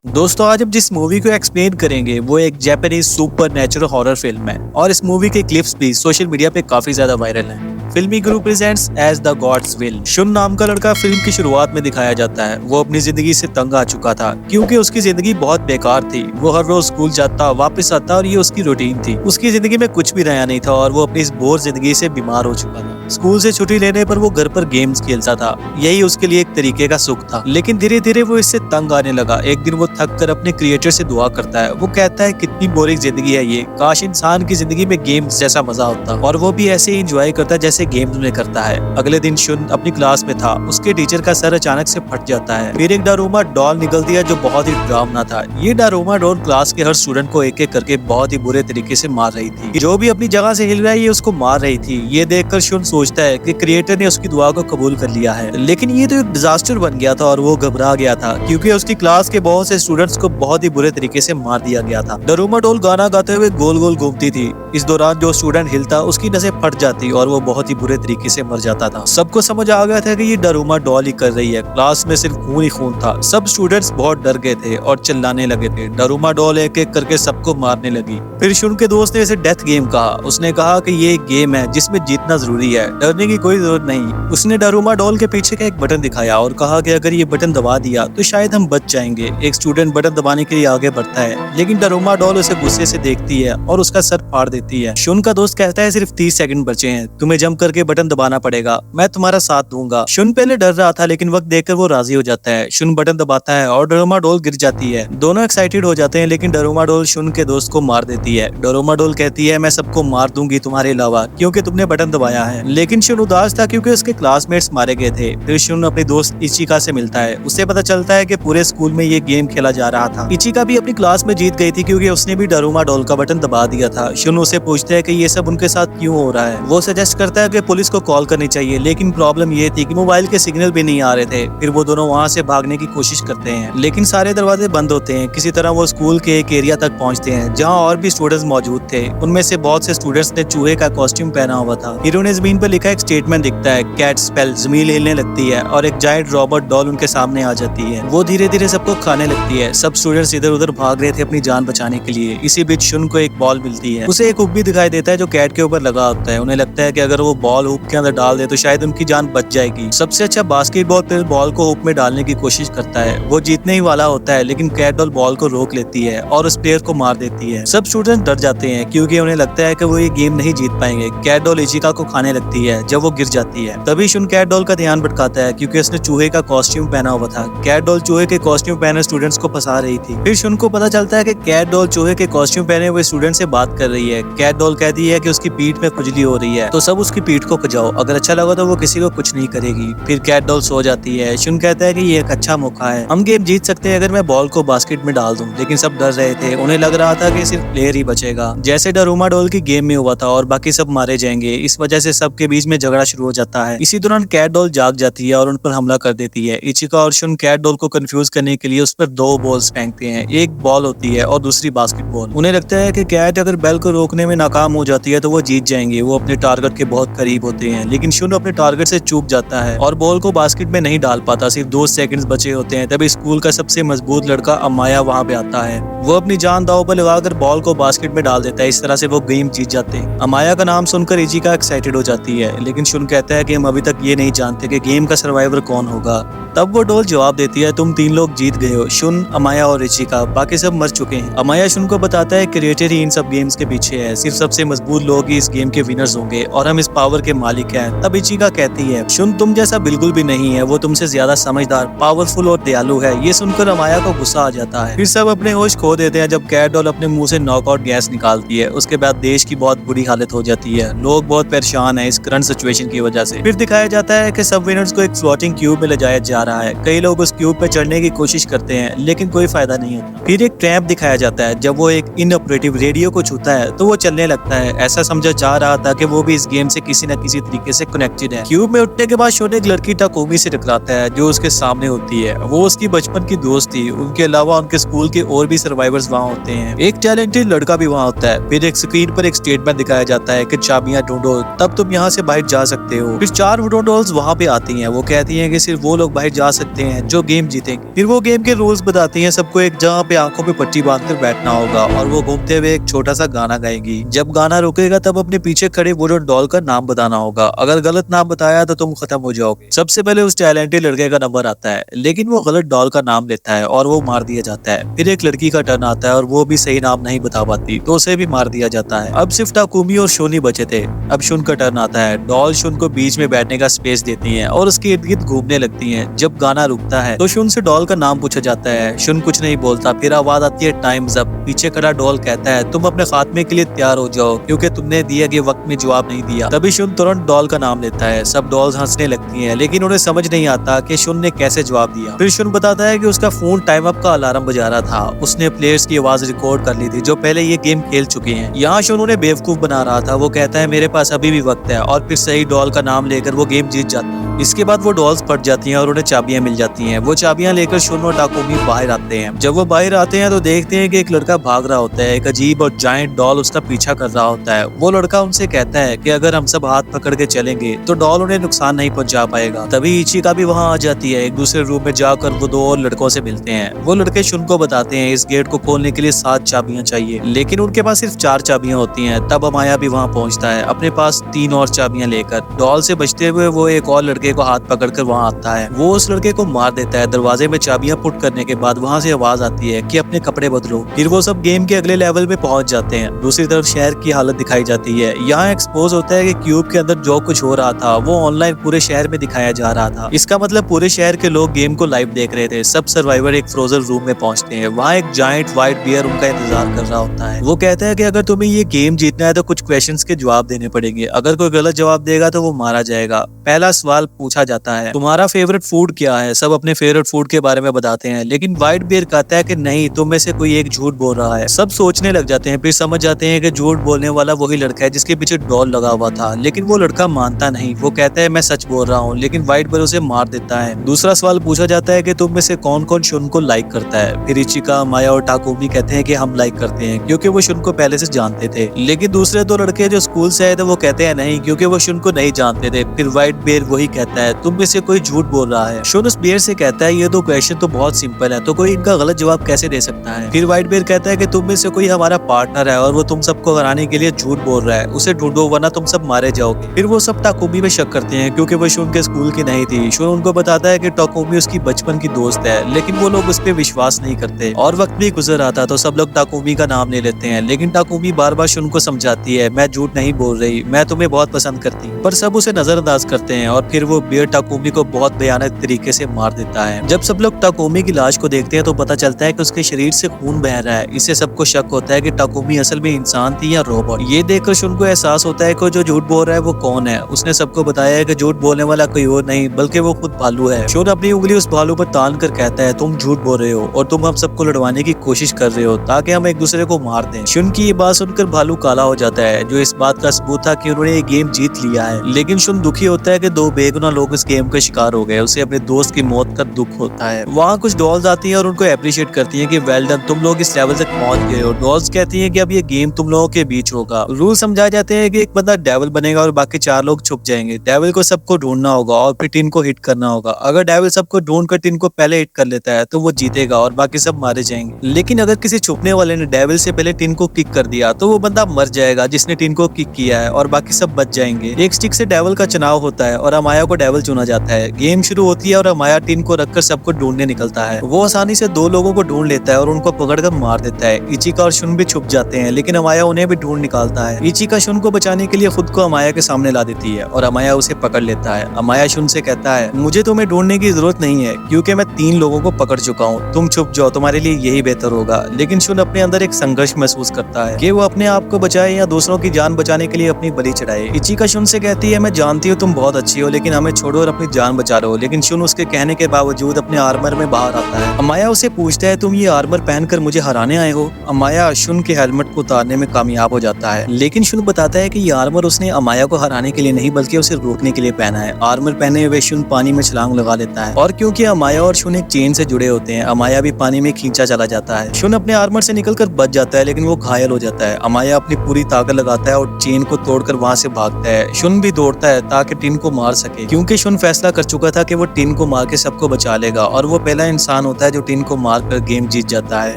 दोस्तों आज हम जिस मूवी को एक्सप्लेन करेंगे वो एक Japanese super natural horror film है और इस मूवी के क्लिप्स भी सोशल मीडिया पे काफी ज्यादा वायरल हैं। Filmi Guru presents as the god's will. शुन नाम का लड़का फिल्म की शुरुआत में दिखाया जाता है। वो अपनी जिंदगी से तंग आ चुका था क्योंकि उसकी जिंदगी बहुत बेकार थी। वो हर रोज स्कूल जाता, वापस आता और ये उसकी रूटीन थी। उसकी जिंदगी में कुछ भी नया नहीं था और वो अपनी इस बोर जिंदगी से बीमार हो चुका था। स्कूल से छुट्टी लेने पर वो घर पर गेम्स खेलता था, यही उसके लिए एक तरीके का सुख था। लेकिन धीरे धीरे वो इससे तंग आने लगा। एक दिन वो थक कर अपने क्रिएटर से दुआ करता है। वो कहता है कितनी बोरिंग जिंदगी है ये, काश इंसान की जिंदगी में गेम्स जैसा मजा होता और वो भी ऐसे ही एंजॉय करता जैसे गेम्स में करता है। अगले दिन शुन अपनी क्लास में था। उसके टीचर का सर अचानक से फट जाता है। फिर एक डारोमा डॉल निकलती है जो बहुत ही डरावना था। ये डारोमा डॉल क्लास के हर स्टूडेंट को एक एक करके बहुत ही बुरे तरीके से मार रही थी। जो भी अपनी जगह से हिल रहा है ये उसको मार रही थी। ये देखकर शुन सोचता है कि क्रिएटर ने उसकी दुआ को कबूल कर लिया है। लेकिन ये तो एक डिजास्टर बन गया था और वो घबरा गया था क्योंकि उसकी क्लास के बहुत से स्टूडेंट्स को बहुत ही बुरे तरीके से मार दिया गया था। डारोमा डॉल गाना गाते हुए गोल गोल घूमती थी। इस दौरान जो स्टूडेंट हिलता उसकी नसें फट जाती और वो बहुत ही बुरे तरीके से मर जाता था। सबको समझ आ गया था कि ये डारोमा डॉल ही कर रही है। क्लास में सिर्फ खून ही खून था। सब स्टूडेंट्स बहुत डर गए थे और चिल्लाने लगे थे। डारोमा डॉल एक एक करके सबको मारने लगी। फिर शुन के दोस्त ने इसे डेथ गेम कहा। उसने कहा कि ये एक गेम है जिसमें जीतना जरूरी है, डरने की कोई जरूरत नहीं। उसने डारोमा डॉल के पीछे का एक बटन दिखाया और कहा कि अगर ये बटन दबा दिया तो शायद हम बच जाएंगे। एक स्टूडेंट बटन दबाने के लिए आगे बढ़ता है लेकिन डारोमा डॉल उसे गुस्से से देखती है और उसका सर फाड़ देती है। शुन का दोस्त कहता है सिर्फ 30 सेकंड बचे हैं, तुम्हें जंप करके बटन दबाना पड़ेगा, मैं तुम्हारा साथ दूंगा। शुन पहले डर रहा था लेकिन वक्त देखकर वो राजी हो जाता है। शुन बटन दबाता है और डारोमा डॉल गिर जाती है। दोनों एक्साइटेड हो जाते हैं लेकिन डारोमा डॉल शुन के दोस्त को मार देती है। डारोमा डॉल कहती है मैं सबको मार दूंगी तुम्हारे अलावा क्योंकि तुमने बटन दबाया है। लेकिन शुन उदास था क्योंकि उसके क्लासमेट्स मारे गए थे। फिर शुन अपने दोस्त इचिका से मिलता है। उसे पता चलता है कि पूरे स्कूल में ये गेम खेला जा रहा था। इचिका भी अपनी क्लास में जीत गई थी क्योंकि उसने भी डारोमा डॉल का बटन दबा दिया था। शुन उसे पूछता है कि ये सब उनके साथ क्यों हो रहा है। वो सजेस्ट करता है कि पुलिस को कॉल करनी चाहिए लेकिन प्रॉब्लम ये थी कि मोबाइल के सिग्नल भी नहीं आ रहे थे। फिर वो दोनों वहाँ से भागने की कोशिश करते हैं लेकिन सारे दरवाजे बंद होते हैं। किसी तरह वो स्कूल के एक एरिया तक पहुँचते हैं जहाँ और भी स्टूडेंट्स मौजूद थे। उनमें से बहुत से स्टूडेंट्स ने चूहे का कॉस्ट्यूम पहना हुआ था। हीरो ने जमीन पर लिखा एक स्टेटमेंट दिखता है, कैट स्पेल। जमीन हिलने लगती है और एक जायंट रॉबर्ट डॉल उनके सामने आ जाती है। वो धीरे धीरे सबको खाने लगती है। सब स्टूडेंट्स इधर उधर भाग रहे थे अपनी जान बचाने के लिए। इसी बीच शुन को एक बॉल मिलती है। उसे एक हुक भी दिखाई देता है जो कैट के ऊपर लगा होता है। उन्हें लगता है कि अगर वो बॉल हुक के अंदर डाल दे तो शायद उनकी जान बच जाएगी। सबसे अच्छा बास्केटबॉल प्लेयर बॉल को हुक में डालने की कोशिश करता है। वो जीतने ही वाला होता है लेकिन कैट डॉल बॉल को रोक लेती है और उस प्लेयर को मार देती है। सब स्टूडेंट डर जाते हैं क्योंकि उन्हें लगता है कि वो ये गेम नहीं जीत पाएंगे। कैट डॉल इचिका को खाने लगती है जब वो गिर जाती है। तभी शुन कैट डॉल का ध्यान भटकाता है क्योंकि उसने चूहे का कॉस्ट्यूम पहना हुआ था। कैट डॉल चूहे के कॉस्ट्यूम पहने स्टूडेंट्स को फंसा रही थी। फिर शुन को पता चलता है कि कैट डॉल चूहे के कॉस्ट्यूम पहने हुए स्टूडेंट से बात कर रही है। कैट डॉल कहती है कि उसकी पीठ में खुजली हो रही है तो सब उसकी पीठ को खजाओ, अगर अच्छा लगा तो वो किसी को कुछ नहीं करेगी। फिर कैट डॉल सो जाती है। शुन कहता है कि ये एक अच्छा मौका है, हम गेम जीत सकते हैं अगर मैं बॉल को बास्केट में डाल दूं। लेकिन सब डर रहे थे। उन्हें लग रहा था कि सिर्फ प्लेयर ही बचेगा जैसे डारोमा डॉल की गेम में हुआ था और बाकी सब मारे जाएंगे। इस वजह से सबके बीच में झगड़ा शुरू हो जाता है। इसी दौरान कैट डॉल जाग जाती है और उन पर हमला कर देती है। इचिका और शुन कैट डॉल को कंफ्यूज करने के लिए उस पर 2 बॉल्स फेंकते हैं। एक बॉल होती है और दूसरी बास्केटबॉल। उन्हें लगता है कि कैट अगर बेल को रोकने में नाकाम हो जाती है तो वो जीत जाएंगे। वो अपने टारगेट के बहुत करीब होते हैं लेकिन शुन अपने टारगेट से चूक जाता है और बॉल को बास्केट में नहीं डाल पाता। सिर्फ 2 सेकंड्स बचे होते हैं तभी स्कूल का सबसे मजबूत लड़का अमाया वहाँ पे आता है। वो अपनी जान दांव पर लगाकर बॉल को बास्केट में डाल देता है। इस तरह से वो गेम जीत जाते हैं। अमाया का नाम सुनकर इचिका एक्साइटेड हो जाती है लेकिन शुन कहता है कि हम अभी तक ये नहीं जानते कि गेम का सर्वाइवर कौन होगा। तब वो डॉल जवाब देती है, तुम 3 लोग जीत गए हो, शुन, अमाया और इचिका, बाकी सब मर चुके हैं। अमाया शुन को बताता है क्रिएटर ही इन सब गेम्स के पीछे है, सिर्फ सबसे मजबूत लोग ही इस गेम के विनर्स होंगे और हम इस पावर के मालिक हैं। तब इचिका कहती है, शुन तुम जैसा बिल्कुल भी नहीं है, वो तुमसे ज्यादा समझदार, पावरफुल और दयालु है। ये सुनकर अमाया को गुस्सा आ जाता है। फिर सब अपने होश खो देते हैं जब कैट डॉल अपने मुंह से नॉकआउट गैस निकालती है। उसके बाद देश की बहुत बुरी हालत हो जाती है। लोग बहुत परेशान है इस करंट सिचुएशन की वजह से। फिर दिखाया जाता है कि सब विनर्स को एक फ्लोटिंग क्यूब में ले जाया जा रहा है। कई लोग उस क्यूब पे चढ़ने की कोशिश करते हैं लेकिन कोई फायदा नहीं होता। फिर एक ट्रैप दिखाया जाता है। जब वो एक इनऑपरेटिव रेडियो को छूता है तो वो चलने लगता है। ऐसा समझा जा रहा था कि वो भी इस गेम से किसी किसी न किसी तरीके से कनेक्टेड है। क्यूब में उठने के बाद शोन एक लड़की टाकोमी से टकराता है जो उसके सामने होती है। वो उसकी बचपन की दोस्त थी। उनके अलावा उनके स्कूल के और भी सर्वाइवर्स वहाँ होते हैं। एक टैलेंटेड लड़का भी वहाँ होता है। फिर एक स्क्रीन पर एक स्टेटमेंट दिखाया जाता है कि चाबियां ढूंढो तब तुम यहाँ से बाहर जा सकते हो। फिर 4 वुडन डॉल्स वहाँ पे आती हैं। वो कहती हैं कि सिर्फ वो लोग बाहर जा सकते हैं जो गेम जीतेंगे। फिर वो गेम के रूल्स बताती हैं सबको, एक जगह पे आंखों पे पट्टी बांधकर बैठना होगा और वो घूमते हुए एक छोटा सा गाना गाएगी। जब गाना रुकेगा तब अपने पीछे खड़े वुडन डॉल का नाम बताना होगा। अगर गलत नाम बताया तो तुम खत्म हो जाओगे। सबसे पहले उस टैलेंटेड लड़के का नंबर आता है, लेकिन वो गलत डॉल का नाम लेता है और वो मार दिया जाता है। फिर एक लड़की का टर्न आता है और वो भी सही नाम नहीं बता पाती तो उसे भी मार दिया जाता है। अब सिर्फ टाकुमी और शोन ही बचे थे। अब शुन का टर्न आता है। डॉल शुन को बीच में बैठने का स्पेस देती है और उसके इर्द गिर्द घूमने लगती है। जब गाना रुकता है तो शुन से डॉल का नाम पूछा जाता है। शुन कुछ नहीं बोलता। फिर आवाज आती है टाइम्स अप। पीछे खड़ा डॉल कहता है तुम अपने खात्मे के लिए तैयार हो जाओ क्योंकि तुमने दिए गए वक्त में जवाब नहीं दिया। तभी शुन तुरंत डॉल का नाम लेता है। सब डॉल्स हंसने लगती हैं, लेकिन उन्हें समझ नहीं आता कि शुन ने कैसे जवाब दिया। फिर शुन बताता है कि उसका फोन टाइम अप का अलार्म बजा रहा था। उसने प्लेयर्स की आवाज रिकॉर्ड कर ली थी जो पहले ये गेम खेल चुके हैं। यहाँ शुन उन्हें बेवकूफ बना रहा था। वो कहता है मेरे पास अभी भी वक्त है और फिर सही डॉल का नाम लेकर वो गेम जीत जाता है। इसके बाद वो डॉल्स फट जाती हैं और उन्हें चाबियां मिल जाती हैं। वो चाबियां लेकर शुन और टाकोमी बाहर आते हैं। जब वो बाहर आते हैं तो देखते हैं कि एक लड़का भाग रहा होता है। एक अजीब और जायंट डॉल उसका पीछा कर रहा होता है। वो लड़का उनसे कहता है कि अगर हम सब हाथ पकड़ के चलेंगे तो डॉल उन्हें नुकसान नहीं पहुंचा पाएगा। तभी इचिका भी वहां आ जाती है। एक दूसरे रूम में जाकर वो 2 और लड़कों से मिलते हैं। वो लड़के शुन को बताते हैं इस गेट को खोलने के लिए 7 चाबियां चाहिए, लेकिन उनके पास सिर्फ 4 चाबियां होती हैं। तब अमाया भी वहां पहुंचता है अपने पास 3 और चाबियां लेकर। डॉल से बचते हुए वो एक और लड़के को हाथ पकड़कर वहां आता है। वो उस लड़के को मार देता है। दरवाजे में चाबियां पुट करने के बाद वहां से आवाज आती है कि अपने कपड़े बदलो। फिर वो सब गेम के अगले लेवल में पहुंच जाते हैं। दूसरी तरफ शहर की हालत दिखाई जाती है। यहाँ एक्सपोज होता है कि क्यूब के अंदर जो कुछ हो रहा था वो ऑनलाइन पूरे शहर में दिखाया जा रहा था। इसका मतलब पूरे शहर के लोग गेम को लाइव देख रहे थे। सब सर्वाइवर एक फ्रोजन रूम में पहुंचते हैं। वहाँ एक जायंट व्हाइट बियर उनका इंतजार कर रहा होता है। वो कहता है कि अगर तुम्हें ये गेम जीतना है तो कुछ क्वेश्चंस के जवाब देने पड़ेंगे। अगर कोई गलत जवाब देगा तो वो मारा जाएगा। पहला सवाल पूछा जाता है तुम्हारा फेवरेट फूड क्या है। सब अपने फेवरेट फूड के बारे में बताते हैं, लेकिन व्हाइट बियर कहता है कि नहीं, तुम में से कोई एक झूठ बोल रहा है। सब सोचने लग जाते हैं। फिर समझ जाते हैं कि झूठ बोलने वाला वही लड़का है जिसके पीछे डॉल लगा हुआ था, लेकिन वो लड़का मानता नहीं। वो कहता है मैं सच बोल रहा हूँ, लेकिन व्हाइट बियर उसे मार देता है। दूसरा सवाल पूछा जाता है कि तुम में से कौन कौन शुन को लाइक करता है। फिर इचिका, माया और टाकोमी कहते हैं कि हम लाइक करते हैं क्योंकि वो शुन को पहले से जानते थे। लेकिन दूसरे 2 लड़के जो स्कूल से आए थे वो कहते हैं नहीं, क्योंकि वो शुन को नहीं जानते थे। फिर व्हाइट बियर वही कहता है तुम में से कोई झूठ बोल रहा है। शुन उस बियर से कहता है ये 2 क्वेश्चन तो बहुत सिंपल है, तो कोई इनका गलत जवाब कैसे दे सकता है। फिर व्हाइट बियर कहता है कि तुम में से कोई हमारा पार्टनर है और वो तुम सबको हराने के लिए झूठ बोल रहा है। उसे ढूंढो वरना तुम सब मारे जाओगे। फिर वो सब टाकोमी पे शक करते हैं क्योंकि वो शुन के स्कूल की नहीं थी। शुन उनको बताता है कि टाकोमी उसकी बचपन की दोस्त है, लेकिन वो लोग उस पर विश्वास नहीं करते। और वक्त भी गुजर आता तो सब लोग टाकोमी का नाम ले लेते हैं, लेकिन टाकोमी बार बार शुन को समझाती है मैं झूठ नहीं बोल रही, मैं तुम्हें बहुत पसंद करती हूँ। पर सब उसे नजरअंदाज करते हैं और फिर वो बियर टाकोमी को बहुत भयानक तरीके से मार देता है। जब सब लोग टाकोमी की लाश को देखते हैं तो पता चलता है कि उसके शरीर से खून बह रहा है। इससे सबको शक होता है कि टाकोमी असल में इंसान थी या रोबोट। ये देखकर शुन को एहसास होता है कि जो झूठ बोल रहा है वो कौन है। उसने सबको बताया है कि झूठ बोलने वाला कोई और नहीं बल्कि वो खुद भालू है। शुन अपनी उंगली उस भालू पर तान कर कहता है तुम झूठ बोल रहे हो और तुम हम सबको लड़वाने की कोशिश कर रहे हो ताकि हम एक दूसरे को मार दें। शुन की ये बात सुनकर भालू काला हो जाता है, जो इस बात का सबूत था कि उन्होंने ये गेम जीत लिया है। लेकिन शुन दुखी होता है कि 2 बेगुनाह लोग इस गेम का शिकार हो गए। उसे अपने दोस्त की मौत का दुख होता है। वहाँ कुछ डॉल्स आती हैं और उनको अप्रिशिएट करती हैं कि वेल डन, तुम लोग इस लेवल तक पहुंच गए हो। डॉल्स कहती हैं कि अब ये गेम तुम लोगों के बीच होगा। रूल समझाए जाते हैं कि एक बंदा डेविल बनेगा और बाकी 4 लोग छुप जाएंगे। डेविल को सबको ढूंढना होगा और फिर टिन को हिट करना होगा। अगर डेविल सबको ढूंढ कर टिन को पहले हिट कर लेता है तो वो जीतेगा और बाकी सब मारे जाएंगे। लेकिन अगर किसी छुपने वाले ने डेविल से पहले टिन को किक कर दिया तो वो बंदा मर जाएगा जिसने टिन को किक किया है और बाकी सब बच जाएंगे। एक स्टिक से डेविल का चुनाव होता है और अमाया को डेविल चुना जाता है। गेम शुरू होती है और अमाया टिन को रखकर सबको ढूंढने निकलता है। वो आसानी से 2 लोगों को ढूंढ लेता है और उनको पकड़कर मार देता है। इचिका और शुन भी छुप जाते हैं, लेकिन अमाया उन्हें भी ढूंढ निकालता है। इचिका शुन को बचाने के लिए खुद को अमाया के सामने ला देती है और अमाया उसे पकड़ लेता है। अमाया शुन से कहता है मुझे तुम्हें ढूंढने की जरूरत नहीं है क्योंकि मैं 3 लोगों को पकड़ चुका हूँ। तुम छुप जाओ, तुम्हारे लिए यही बेहतर होगा। लेकिन शुन अपने अंदर एक संघर्ष महसूस करता है कि वो अपने आप को बचाए या दूसरों की जान बचाने के लिए अपनी बलि चढ़ाए। इचिका शुन से कहती है मैं जानती हूँ तुम बहुत अच्छी हो, लेकिन हमें छोड़ो और अपनी जान बचा लो, लेकिन शुन उसके कहने के बावजूद अपने आर्मर में बाहर आता है। अमाया उसे पूछता है तुम ये आर्मर पहनकर मुझे हराने आए हो? अमाया शुन के हेलमेट को उतारने में कामयाब हो जाता है, लेकिन शुन बताता है कि ये आर्मर उसने अमाया को हराने के लिए नहीं बल्कि उसे रोकने के लिए पहना है। आर्मर पहने हुए शुन पानी में छलांग लगा लेता है और क्योंकि अमाया और शुन एक चेन से जुड़े होते हैं, अमाया भी पानी में खींचा चला जाता है। शुन अपने आर्मर से निकलकर बच जाता है, लेकिन वो घायल हो जाता है। अमाया अपनी पूरी ताकत लगाता है और चेन को तोड़कर वहां से भागता है। शुन भी दौड़ता है ताकि टिन को मार सके, क्योंकि शुन फैसला कर चुका था कि वो टिन को मार के सबको बचा लेगा और वो पहला इंसान होता है जो टिन को मार कर गेम जीत जाता है।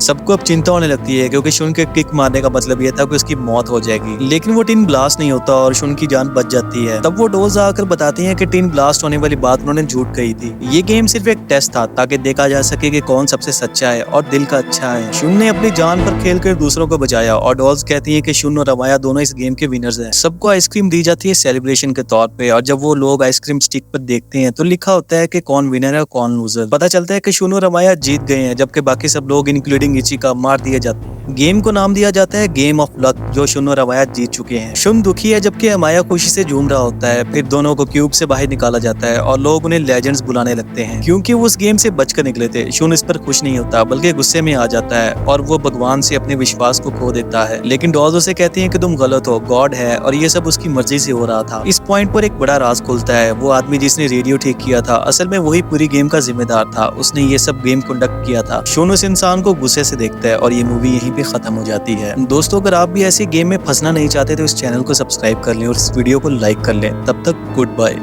सबको अब चिंता होने लगती है क्योंकि शुन के किक मारने का मतलब ये था कि उसकी मौत हो जाएगी, लेकिन वो टिन ब्लास्ट नहीं होता और शुन की जान बच जाती है। तब वो डॉल्स आकर बताती हैं कि टिन ब्लास्ट होने वाली बात उन्होंने झूठ कही थी। ये गेम सिर्फ एक टेस्ट था ताकि देखा जा सके कि कौन सबसे सच्चा है और दिल का अच्छा है। शुन ने अपनी जान पर खेलकर दूसरों को बचाया और डॉल्स कहती है कि शुन और अमाया दोनों इस गेम के विनर्स हैं। सबको आइसक्रीम दी जाती है सेलिब्रेशन के तौर पे, और जब वो लोग आइसक्रीम स्टिक पर देखते हैं तो लिखा होता है कि कौन विनर है और कौन लूजर। पता चलता है कि शुन और अमाया जीत गए हैं, जबकि बाकी सब लोग इंक्लूडिंग इचिका मार दिए जाते हैं। गेम को नाम दिया जाता है गेम ऑफ लक, जो शुन और अमाया जीत चुके हैं। शुन दुखी है जबकि अमाया खुशी से झूम रहा होता है। फिर दोनों को क्यूब से बाहर निकाला जाता है और लोग उन्हें लेजेंड्स बुलाने लगते हैं क्योंकि वो उस गेम से बचकर निकले थे। शुन इस पर खुश नहीं होता बल्कि गुस्से में आ जाता है और वो भगवान से अपने विश्वास को खो देता है। लेकिन डॉल्स उसे कहती हैं कि तुम गलत हो, गॉड है और ये सब उसकी मर्जी से हो रहा था। इस पॉइंट पर एक बड़ा राज खुलता है। वो आदमी जिसने रेडियो ठीक किया था असल में वही पूरी गेम का जिम्मेदार था। उसने ये सब गेम कंडक्ट किया था। शुन उस इंसान को गुस्से से देखता है और ये मूवी यहीं पे खत्म हो जाती है। दोस्तों, अगर आप भी ऐसी गेम में फंसना नहीं चाहते तो इस चैनल को सब्सक्राइब कर लें और इस वीडियो को लाइक कर लें। तब तक गुड बाय।